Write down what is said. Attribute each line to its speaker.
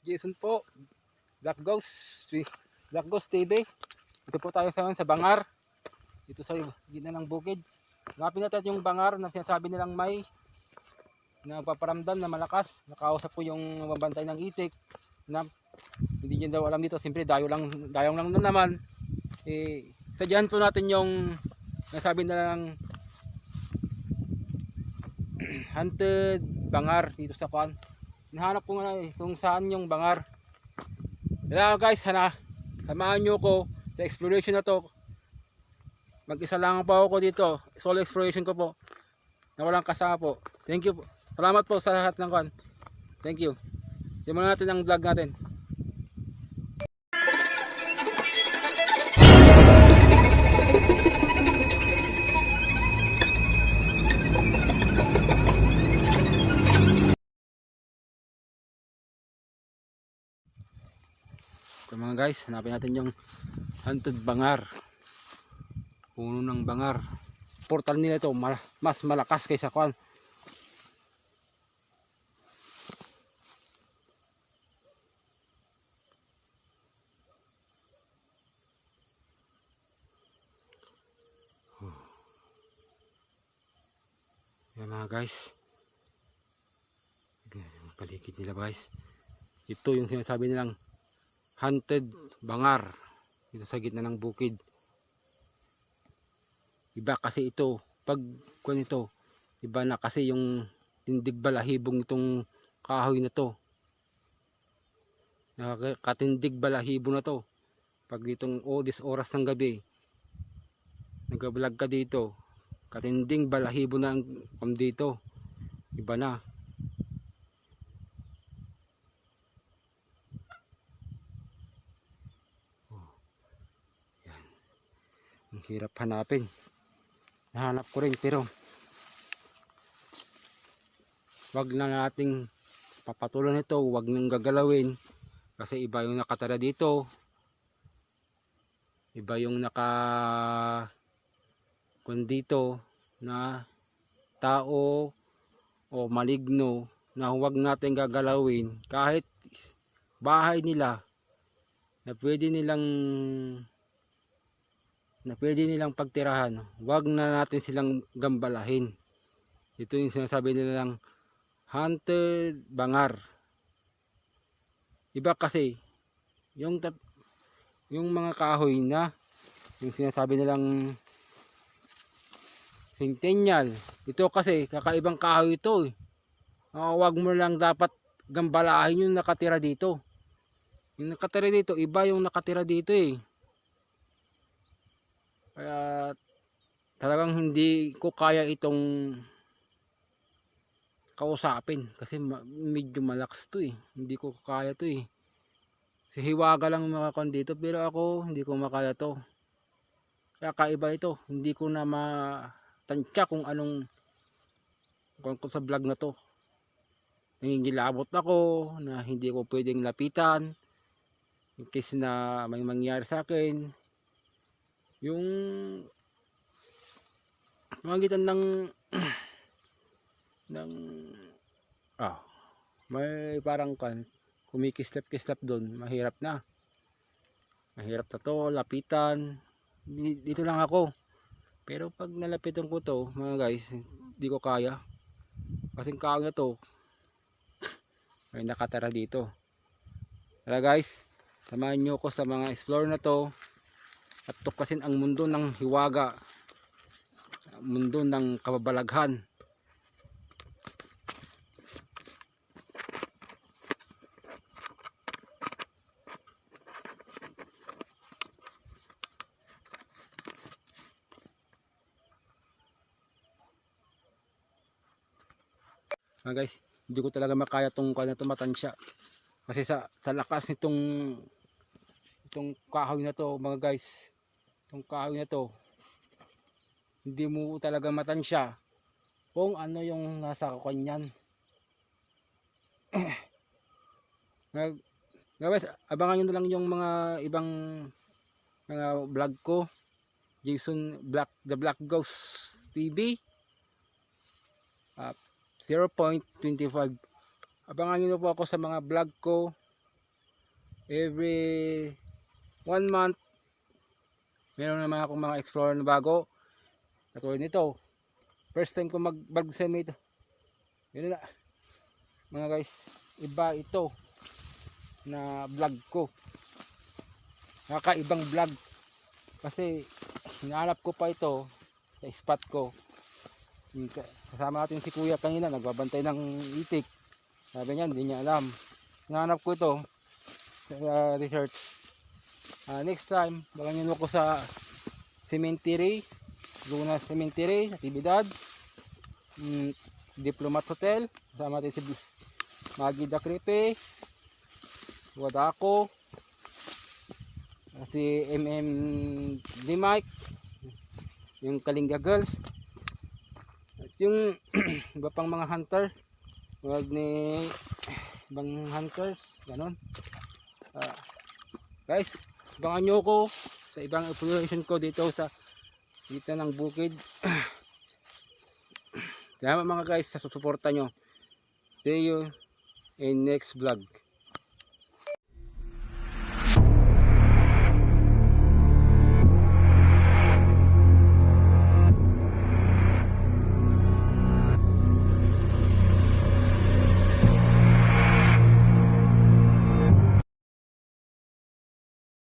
Speaker 1: Jason po, Black Ghost TV. Ito po tayo sa Bangar. Ito sa gitna ng bukid. Hanapin natin yung Bangar na sinasabi nilang may nagpaparamdam na malakas. Nakausap po yung mabantay ng itik na hindi niya daw alam dito. Siyempre dayong lang naman. Sadyahan po natin yung nasabi nilang hunted Bangar dito sa Kwan. Nahanap ko nga kung saan yung Bangar. Kaya guys, samahan nyo ko sa exploration na to. Mag-isa lang po ako dito. Solo exploration ko po. Na walang kasama po. Thank you po. Salamat po sa lahat ng Kwan. Thank you. Simulan natin ang vlog natin. So mga guys, hanapin natin yung hunted Bangar. Puno ng Bangar. Portal nila ito mas malakas kaysa Kwan. Yan mga guys. Yung paligid nila guys. Ito yung sinasabi nilang hunted Bangar dito sa gitna ng bukid. Iba kasi ito pag kuan ito, iba na kasi yung tindig balahibong itong kahoy na to. Katindig balahibo na to. Pag itong oras ng gabi nag-vlog ka dito, katinding balahibo na ang dito. Iba na. Ang hirap hanapin. Nahanap ko rin pero wag na nating papatulan ito, wag nang gagalawin kasi iba yung nakatara dito, iba yung dito na tao o maligno na huwag natin gagalawin kahit bahay nila na pwede nilang pagtirahan, wag na natin silang gambalahin. Ito yung sinasabi nilang hunted Bangar. Iba kasi yung mga kahoy na yung sinasabi nilang centennial. Ito kasi kakaibang kahoy ito eh. Wag mo lang dapat gambalahin yung nakatira dito. Yung nakatira dito, iba yung nakatira dito eh. Kaya talagang hindi ko kaya itong kausapin kasi medyo malakas to eh. Hindi ko kaya to eh. Si Hiwaga lang makakon dito pero ako hindi ko makaya to. Kaya kaiba ito. Hindi ko na matansya kung anong ko sa vlog na to. Nangingilabot ako na hindi ko pwedeng lapitan in case na may mangyari sa akin. Yung magitan ng may parang kumikislap-kislap doon, mahirap na to lapitan. Dito lang ako pero pag nalapitan ko to mga guys, hindi ko kaya kasi kaong na to may nakatara dito. Tara guys, samahan nyo ko sa mga explore na to at tuklasin ang mundo ng Hiwaga, mundo ng kababalaghan. Guys, hindi ko talaga makaya tong kanya to, matansya kasi sa lakas nitong kahoy na to mga guys. Itong kahoy na to hindi mo talaga matansya kung ano yung nasa kanyan. Guys, abangan nyo na lang yung mga ibang mga vlog ko. Jason The Black Ghost TV 0.25. Abangan nyo po ako sa mga vlog ko every 1 month meron naman akong mga explorer na bago. Katulad nito, first time ko mag-vlog sa ito. Yun na mga guys, iba ito na vlog ko, nakakaibang vlog kasi hinahanap ko pa ito sa spot ko. Kasama natin si kuya kanina, nagbabantay ng itik. Sabi niya hindi niya alam, hinahanap ko ito sa research. Next time baka ko sa cemetery, Luna Cemetery, Natividad, Diplomat Hotel, kasama natin si Maggie Dakripe, Wadako, si D Mike, yung Kalinga Girls, at yung iba pang mga hunter, wag ni ibang hunters, ganon. Guys, abangan nyo ko sa ibang exploration ko dito ng bukid. Salamat mga guys sa suporta nyo. See you in next vlog.